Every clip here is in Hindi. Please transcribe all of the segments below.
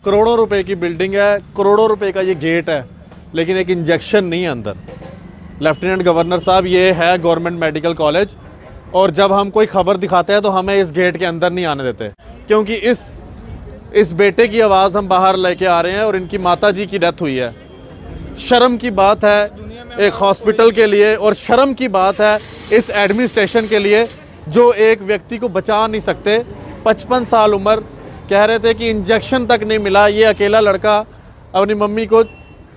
करोड़ों रुपए की बिल्डिंग है, करोड़ों रुपए का ये गेट है, लेकिन एक इंजेक्शन नहीं है अंदर। लेफ्टिनेंट गवर्नर साहब, ये है गवर्नमेंट मेडिकल कॉलेज, और जब हम कोई खबर दिखाते हैं तो हमें इस गेट के अंदर नहीं आने देते, क्योंकि इस बेटे की आवाज़ हम बाहर लेके आ रहे हैं और इनकी माता जी की डेथ हुई है। शर्म की बात है एक हॉस्पिटल के लिए, और शर्म की बात है इस एडमिनिस्ट्रेशन के लिए जो एक व्यक्ति को बचा नहीं सकते। 55 साल उम्र, कह रहे थे कि इंजेक्शन तक नहीं मिला। ये अकेला लड़का अपनी मम्मी को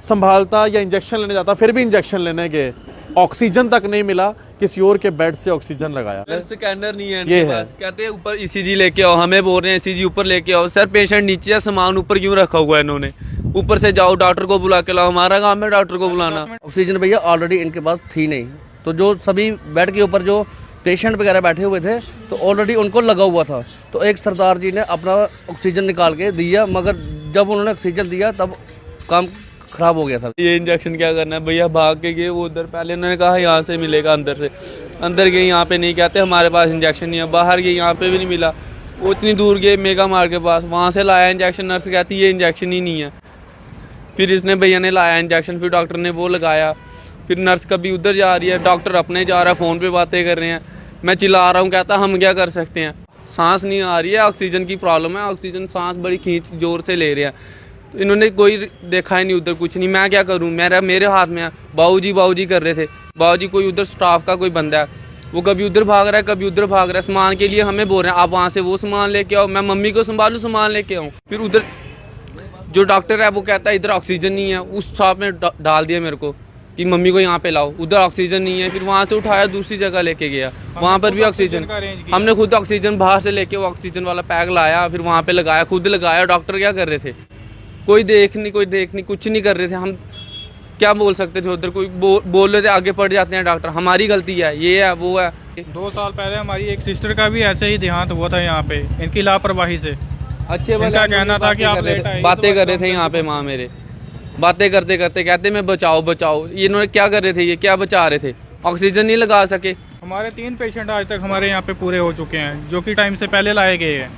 संभालता या इंजेक्शन लेने जाता, फिर भी इंजेक्शन लेने गए, ऑक्सीजन तक नहीं मिला, किसी और के बेड से ऑक्सीजन लगाया। स्कैनर नहीं है, ये है, कहते हैं ऊपर ईसीजी लेके आओ, हमें बोल रहे हैं ईसीजी ऊपर लेके आओ। सर पेशेंट नीचे है, सामान ऊपर क्यों रखा हुआ है इन्होंने? ऊपर से जाओ, डॉक्टर को बुला के लाओ। हमारा काम है डॉक्टर को बुलाना। ऑक्सीजन भैया ऑलरेडी इनके पास थी नहीं, तो जो सभी बेड के ऊपर जो पेशेंट वगैरह बैठे हुए थे तो ऑलरेडी उनको लगा हुआ था। तो एक सरदार जी ने अपना ऑक्सीजन निकाल के दिया, मगर जब उन्होंने ऑक्सीजन दिया तब काम खराब हो गया था। ये इंजेक्शन क्या करना है भैया? भाग के गए वो उधर, पहले उन्होंने कहा यहाँ से मिलेगा, अंदर से अंदर गए, यहाँ पे नहीं, कहते हमारे पास इंजेक्शन नहीं है। बाहर गए, यहाँ पे भी नहीं मिला। वो इतनी दूर गए मेगा मार्ट के पास, वहाँ से लाया इंजेक्शन। नर्स कहती है इंजेक्शन ही नहीं है। फिर इसने भैया ने लाया इंजेक्शन, फिर डॉक्टर ने वो लगाया। फिर नर्स कभी उधर जा रही है, डॉक्टर अपने जा रहा है, फ़ोन पे बातें कर रहे हैं। मैं चिल्ला रहा हूँ, कहता हम क्या कर सकते हैं? सांस नहीं आ रही है, ऑक्सीजन की प्रॉब्लम है, ऑक्सीजन सांस बड़ी खींच जोर से ले रहे हैं। तो इन्होंने कोई देखा ही नहीं उधर, कुछ नहीं। मैं क्या करूँ? मेरे हाथ में है। बाबूजी कर रहे थे। बाबूजी कोई उधर स्टाफ का कोई बंदा है, वो कभी उधर भाग रहा है, कभी उधर भाग रहा है। सामान के लिए हमें बोल रहे हैं आप वहाँ से वो सामान लेके आओ, मैं मम्मी को संभालूँ, सामान लेके आऊँ। फिर उधर जो डॉक्टर है वो कहता है इधर ऑक्सीजन नहीं है। उस स्टाफ में डाल दिया मेरे को कि मम्मी को यहाँ पे लाओ, उधर ऑक्सीजन नहीं है। फिर वहाँ से उठाया, दूसरी जगह लेके गया, वहाँ पर भी ऑक्सीजन। हमने खुद ऑक्सीजन बाहर से लेके वो ऑक्सीजन वाला पैक लाया, फिर वहाँ पे लगाया, खुद लगाया। डॉक्टर क्या कर रहे थे? कोई देख नहीं, कुछ नहीं कर रहे थे। हम क्या बोल सकते थे? उधर कोई बोल रहे थे, आगे पड़ जाते हैं डॉक्टर। हमारी गलती है, ये है वो है। 2 साल पहले हमारी एक सिस्टर का भी ऐसे ही देहांत हुआ था यहाँ पे, इनकी लापरवाही से। अच्छे इनका कहना था कि आप लेट आए, बातें कर रहे थे यहाँ पे। माँ मेरे बातें करते करते कहते मैं बचाओ। ये इन्होंने क्या कर रहे थे? ये क्या बचा रहे थे? ऑक्सीजन नहीं लगा सके। हमारे 3 पेशेंट आज तक हमारे यहाँ पे पूरे हो चुके हैं, जो कि टाइम से पहले लाए गए हैं।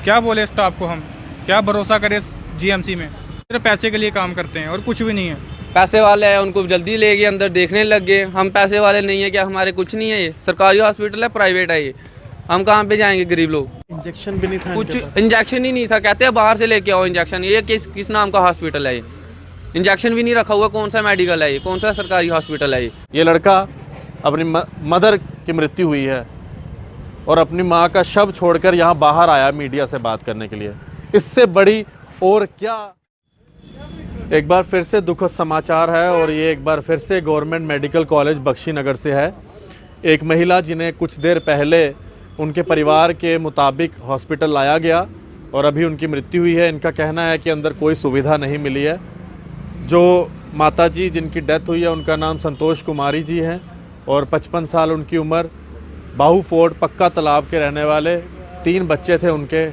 क्या बोले स्टाफ को हम? क्या भरोसा करें जीएमसी में? सिर्फ पैसे के लिए काम करते हैं और कुछ भी नहीं है। पैसे वाले हैं, उनको जल्दी ले गए अंदर, देखने लग गए। हम पैसे वाले नहीं है क्या? हमारे कुछ नहीं है। ये सरकारी हॉस्पिटल है, प्राइवेट है ये। हम कहाँ पे जाएंगे गरीब लोग? इंजेक्शन भी नहीं था, कुछ इंजेक्शन ही नहीं था। कहते हैं बाहर से लेके आओ इंजेक्शन। ये किस नाम का हॉस्पिटल है ये? इंजेक्शन भी नहीं रखा हुआ। कौन सा मेडिकल है ये? कौन सा सरकारी हॉस्पिटल है ये? ये लड़का, अपनी मदर की मृत्यु हुई है और अपनी माँ का शव छोड़कर यहाँ बाहर आया मीडिया से बात करने के लिए। इससे बड़ी और क्या? एक बार फिर से दुखद समाचार है, और ये एक बार फिर से गवर्नमेंट मेडिकल कॉलेज बख्शीनगर से है। एक महिला जिन्हें कुछ देर पहले उनके परिवार के मुताबिक हॉस्पिटल लाया गया और अभी उनकी मृत्यु हुई है। इनका कहना है कि अंदर कोई सुविधा नहीं मिली है। जो माताजी जिनकी डेथ हुई है उनका नाम संतोष कुमारी जी है और 55 साल उनकी उम्र। बाहू फोर्ट पक्का तालाब के रहने वाले। 3 बच्चे थे उनके।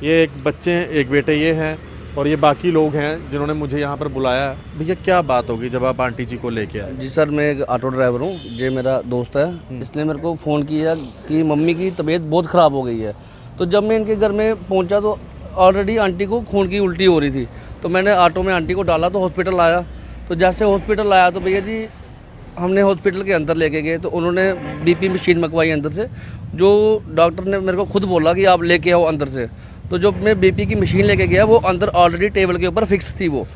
ये एक बच्चे हैं, एक बेटे ये हैं, और ये बाकी लोग हैं जिन्होंने मुझे यहाँ पर बुलाया। भैया क्या बात होगी जब आप आंटी जी को लेके आए? जी सर, मैं एक ऑटो ड्राइवर हूँ, ये मेरा दोस्त है। इसने मेरे को फ़ोन किया कि मम्मी की तबीयत बहुत ख़राब हो गई है। तो जब मैं इनके घर में पहुँचा तो ऑलरेडी आंटी को खून की उल्टी हो रही थी। तो मैंने ऑटो में आंटी को डाला तो हॉस्पिटल आया। तो जैसे हॉस्पिटल आया तो भैया जी हमने हॉस्पिटल के अंदर लेके गए, तो उन्होंने बीपी मशीन मंगवाई अंदर से। जो डॉक्टर ने मेरे को खुद बोला कि आप लेके आओ अंदर से। तो जब मैं बीपी की मशीन लेके गया, वो अंदर ऑलरेडी टेबल के ऊपर फिक्स थी वो।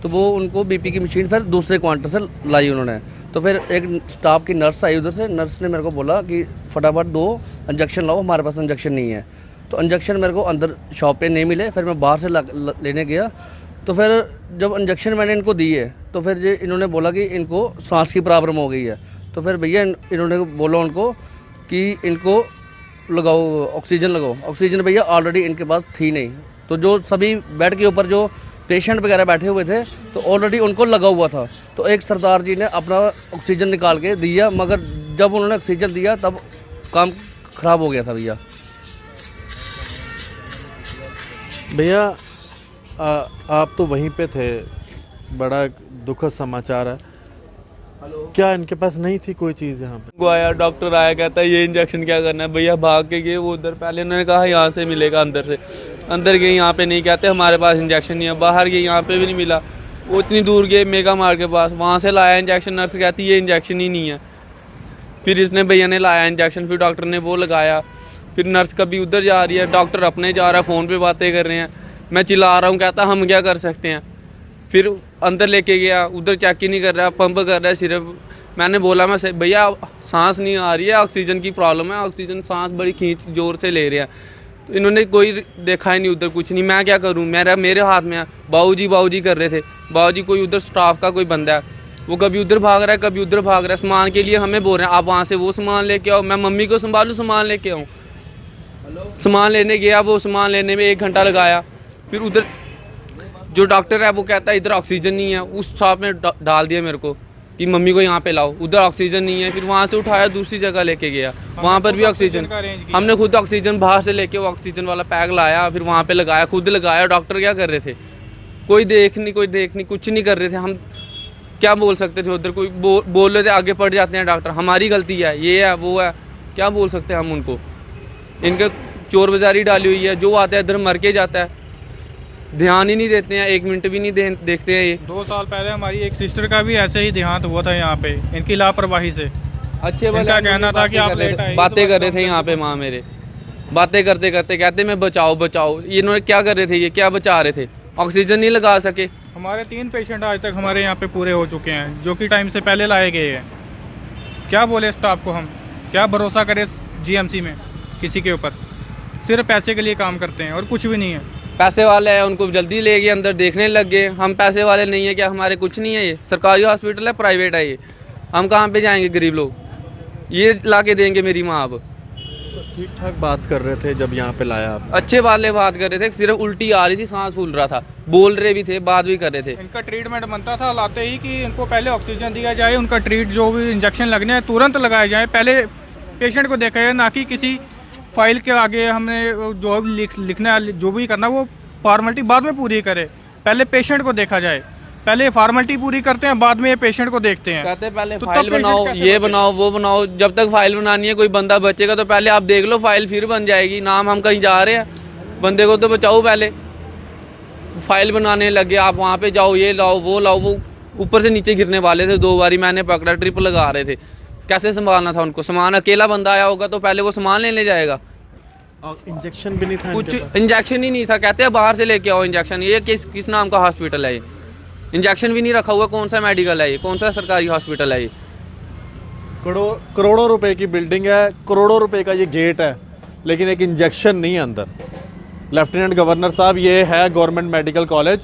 तो वो उनको बीपी की मशीन फिर दूसरे क्वांटर से लाई उन्होंने। तो फिर एक स्टाफ की नर्स आई उधर से। नर्स ने मेरे को बोला कि फटाफट 2 इंजेक्शन लाओ, हमारे पास इंजेक्शन नहीं है। तो इंजेक्शन मेरे को अंदर शॉप पे नहीं मिले, फिर मैं बाहर से लेने गया। तो फिर जब इंजेक्शन मैंने इनको दिए तो फिर ये इन्होंने बोला कि इनको सांस की प्रॉब्लम हो गई है। तो फिर भैया इन्होंने बोला उनको कि इनको लगाओ, ऑक्सीजन लगाओ। ऑक्सीजन भैया ऑलरेडी इनके पास थी नहीं, तो जो सभी बेड के ऊपर जो पेशेंट वगैरह बैठे हुए थे तो ऑलरेडी उनको लगा हुआ था। तो एक सरदार जी ने अपना ऑक्सीजन निकाल के दिया, मगर जब उन्होंने ऑक्सीजन दिया तब काम खराब हो गया था। भैया आप तो वहीं पे थे, बड़ा दुखद समाचार है। क्या इनके पास नहीं थी कोई चीज़ यहाँ पे? वो आया, डॉक्टर आया, कहता है ये इंजेक्शन क्या करना है। भैया भाग के गए वो उधर, पहले उन्होंने कहा यहाँ से मिलेगा, अंदर से। अंदर गए, यहाँ पे नहीं, कहते हमारे पास इंजेक्शन नहीं है। बाहर गए, यहाँ पे भी नहीं मिला। वो इतनी दूर गए मेगा मार्ट के पास, वहाँ से लाया इंजेक्शन। नर्स कहती ये इंजेक्शन ही नहीं है। फिर इसने भैया ने लाया इंजेक्शन, फिर डॉक्टर ने वो लगाया। फिर नर्स कभी उधर जा रही है, डॉक्टर अपने जा रहा है, फ़ोन पे बातें कर रहे हैं। मैं चिल्ला रहा हूँ, कहता हम क्या कर सकते हैं। फिर अंदर लेके गया, उधर चेक ही नहीं कर रहा, पंप कर रहा है सिर्फ। मैंने बोला मैं भैया सांस नहीं आ रही है, ऑक्सीजन की प्रॉब्लम है, ऑक्सीजन सांस बड़ी खींच जोर से ले रहे हैं। तो इन्होंने कोई देखा ही नहीं उधर, कुछ नहीं। मैं क्या करूँ, मेरे हाथ में है। बाबूजी कर रहे थे। बाबूजी कोई उधर स्टाफ का कोई बंदा है, वो कभी उधर भाग रहा है, कभी उधर भाग रहा है। सामान के लिए हमें बोल रहे हैं आप वहाँ से वो सामान लेके आओ। मैं मम्मी को संभालूँ, सामान लेके आऊँ। सामान लेने गया, वो सामान लेने में 1 घंटा लगाया। फिर उधर जो डॉक्टर है वो कहता है इधर ऑक्सीजन नहीं है। उस स्टाफ में डाल दिया मेरे को कि मम्मी को यहाँ पे लाओ, उधर ऑक्सीजन नहीं है। फिर वहाँ से उठाया, दूसरी जगह लेके गया, वहाँ पर भी ऑक्सीजन। हमने खुद ऑक्सीजन बाहर से लेके वो ऑक्सीजन वाला पैक लाया, फिर वहाँ पे लगाया, खुद लगाया। डॉक्टर क्या कर रहे थे? कोई देख नहीं, कुछ नहीं कर रहे थे। हम क्या बोल सकते थे उधर? कोई बोल रहे थे, आगे पड़ जाते हैं डॉक्टर, हमारी गलती है, ये है वो है। क्या बोल सकते हैं हम उनको? इनके चोर बाजारी डाली हुई है, जो आता है इधर मर के जाता है। ध्यान ही नहीं देते हैं, 1 मिनट भी नहीं देखते हैं ये। 2 साल पहले हमारी एक सिस्टर का भी ऐसे ही देहांत हुआ था यहाँ पे, इनकी लापरवाही से। अच्छे इनका कहना था कि आप लेट आए, बातें कर रहे थे यहाँ पे। माँ मेरे बातें करते करते कहते मैं बचाओ। इन्होंने क्या कर रहे थे? ये क्या बचा रहे थे? ऑक्सीजन नहीं लगा सके। हमारे 3 पेशेंट आज तक हमारे यहाँ पे पूरे हो चुके हैं, जो कि टाइम से पहले लाए गए हैं। क्या बोले स्टाफ को हम? क्या भरोसा करें जीएमसी में किसी के ऊपर? सिर्फ पैसे के लिए काम करते हैं और कुछ भी नहीं है। पैसे वाले हैं, उनको जल्दी ले गए अंदर, देखने लग गए। हम पैसे वाले नहीं है क्या? हमारे कुछ नहीं है। ये सरकारी हॉस्पिटल है, प्राइवेट है ये। हम कहाँ पे जाएंगे गरीब लोग? ये ला के देंगे मेरी माँ। अब ठीक ठाक बात कर रहे थे जब यहाँ पे लाया आप? अच्छे वाले बात कर रहे थे, सिर्फ उल्टी आ रही थी, सांस फूल रहा था, बोल रहे भी थे, बात भी कर रहे थे। इनका ट्रीटमेंट बनता था लाते ही कि इनको पहले ऑक्सीजन दिया जाए, उनका जो भी इंजेक्शन लगने हैं तुरंत लगाए जाए। पहले पेशेंट को देखा जाए, ना कि किसी फाइल के आगे हमने जो लिखना जो भी करना वो फॉर्मेलिटी बाद में पूरी करे। पहले पेशेंट को देखा जाए, पहले फॉर्मेलिटी पूरी करते हैं, बाद में ये पेशेंट को देखते हैं। कहते हैं पहले तो फाइल बनाओ, ये बनाओ, वो बनाओ। जब तक फाइल बनानी है, कोई बंदा बचेगा तो पहले आप देख लो, फाइल फिर बन जाएगी। नाम हम कहीं जा रहे हैं, बंदे को तो बचाओ। पहले फाइल बनाने लगे, आप वहाँ पे जाओ, ये लाओ, वो लाओ। वो ऊपर से नीचे गिरने वाले थे, 2 बारी मैंने पकड़ा, ट्रिप लगा रहे थे। कैसे संभालना था उनको? सामान अकेला बंदा आया होगा तो पहले वो सामान लेने जाएगा। इंजेक्शन भी नहीं था? कुछ इंजेक्शन ही नहीं था। कहते हैं बाहर से लेके आओ इंजेक्शन। ये किस नाम का हॉस्पिटल है? ये इंजेक्शन भी नहीं रखा हुआ। कौन सा मेडिकल है ये? कौन सा सरकारी हॉस्पिटल है ये? करोड़ों रुपए की बिल्डिंग है, करोड़ों रुपए का ये गेट है, लेकिन एक इंजेक्शन नहीं है अंदर। लेफ्टिनेंट गवर्नर साहब, ये है गवर्नमेंट मेडिकल कॉलेज,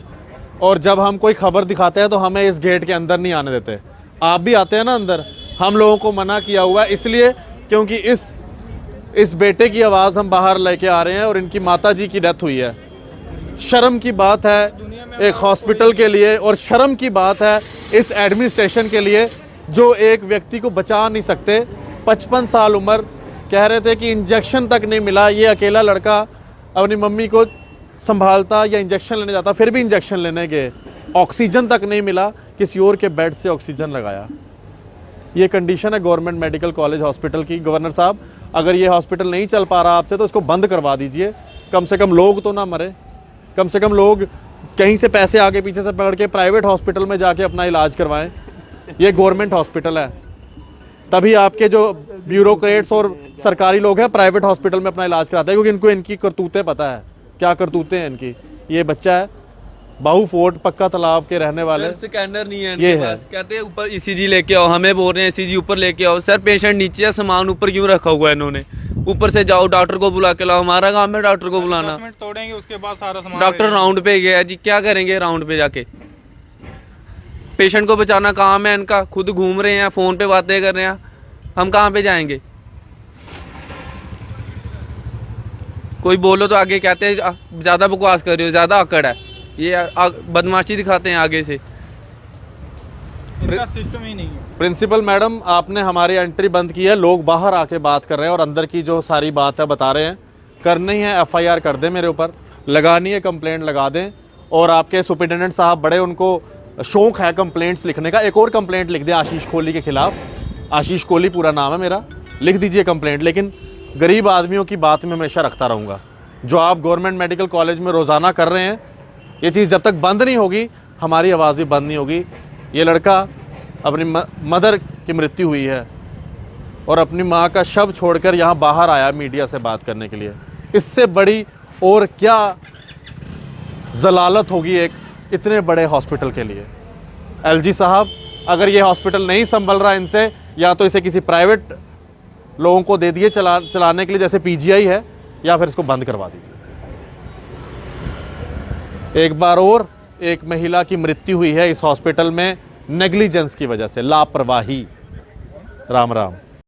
और जब हम कोई खबर दिखाते हैं तो हमें इस गेट के अंदर नहीं आने देते। आप भी आते हैं ना अंदर, हम लोगों को मना किया हुआ है, इसलिए क्योंकि इस बेटे की आवाज़ हम बाहर लेके आ रहे हैं और इनकी माता जी की डेथ हुई है। शर्म की बात है एक हॉस्पिटल के लिए, और शर्म की बात है इस एडमिनिस्ट्रेशन के लिए, जो एक व्यक्ति को बचा नहीं सकते। 55 साल उम्र, कह रहे थे कि इंजेक्शन तक नहीं मिला। ये अकेला लड़का अपनी मम्मी को संभालता या इंजेक्शन लेने जाता, फिर भी इंजेक्शन लेने गए, ऑक्सीजन तक नहीं मिला, किसी और के बेड से ऑक्सीजन लगाया। ये कंडीशन है गवर्नमेंट मेडिकल कॉलेज हॉस्पिटल की। गवर्नर साहब, अगर ये हॉस्पिटल नहीं चल पा रहा आपसे तो इसको बंद करवा दीजिए। कम से कम लोग तो ना मरे, कम से कम लोग कहीं से पैसे आगे पीछे से पकड़ के प्राइवेट हॉस्पिटल में जाके अपना इलाज करवाएं। ये गवर्नमेंट हॉस्पिटल है, तभी आपके जो ब्यूरोक्रेट्स और सरकारी लोग हैं प्राइवेट हॉस्पिटल में अपना इलाज कराते हैं, क्योंकि इनको इनकी करतूतें पता है, क्या करतूतें हैं इनकी। ये बच्चा है बाहू फोर्ट पक्का तालाब के रहने वाले, स्कैनर नहीं है ये है। कहते हैं ऊपर ईसीजी लेके आओ, हमें बोल रहे हैं ईसीजी ऊपर लेके आओ। सर पेशेंट नीचे है, सामान ऊपर क्यों रखा हुआ है इन्होंने? ऊपर से जाओ, डॉक्टर को बुला के लाओ। हमारा काम है डॉक्टर को बुलाना। तोड़ेंगे उसके बाद सारा सामान। डॉक्टर राउंड पे गया जी, क्या करेंगे राउंड पे जाके? पेशेंट को बचाना काम है इनका, खुद घूम रहे हैं, फोन पे बातें कर रहे हैं, हम कहाँ पे जाएंगे? कोई बोलो तो आगे कहते हैं ज्यादा बकवास कर रहे हो, ज्यादा अकड़ है। ये बदमाशी दिखाते हैं आगे से। इनका सिस्टम ही नहीं है। प्रिंसिपल मैडम, आपने हमारी एंट्री बंद की है, लोग बाहर आके बात कर रहे हैं और अंदर की जो सारी बात है बता रहे हैं। करनी है FIR कर दें, मेरे ऊपर लगानी है कंप्लेंट लगा दें, और आपके सुपरिटेंडेंट साहब बड़े उनको शौक है कंप्लेंट्स लिखने का, एक और कंप्लेंट लिख दे आशीष कोहली के खिलाफ। आशीष कोहली पूरा नाम है मेरा, लिख दीजिए कंप्लेंट। लेकिन गरीब आदमियों की बात में हमेशा रखता रहूँगा। जो आप गवर्नमेंट मेडिकल कॉलेज में रोज़ाना कर रहे हैं, ये चीज़ जब तक बंद नहीं होगी हमारी आवाज़ भी बंद नहीं होगी। ये लड़का अपनी मदर की मृत्यु हुई है और अपनी माँ का शव छोड़कर यहाँ बाहर आया मीडिया से बात करने के लिए। इससे बड़ी और क्या जलालत होगी एक इतने बड़े हॉस्पिटल के लिए। एलजी साहब, अगर ये हॉस्पिटल नहीं संभल रहा इनसे, या तो इसे किसी प्राइवेट लोगों को दे दिए चलाने के लिए, जैसे पीजीआई है, या फिर इसको बंद करवा दीजिए। एक बार और एक महिला की मृत्यु हुई है इस हॉस्पिटल में नेग्लिजेंस की वजह से, लापरवाही। राम राम।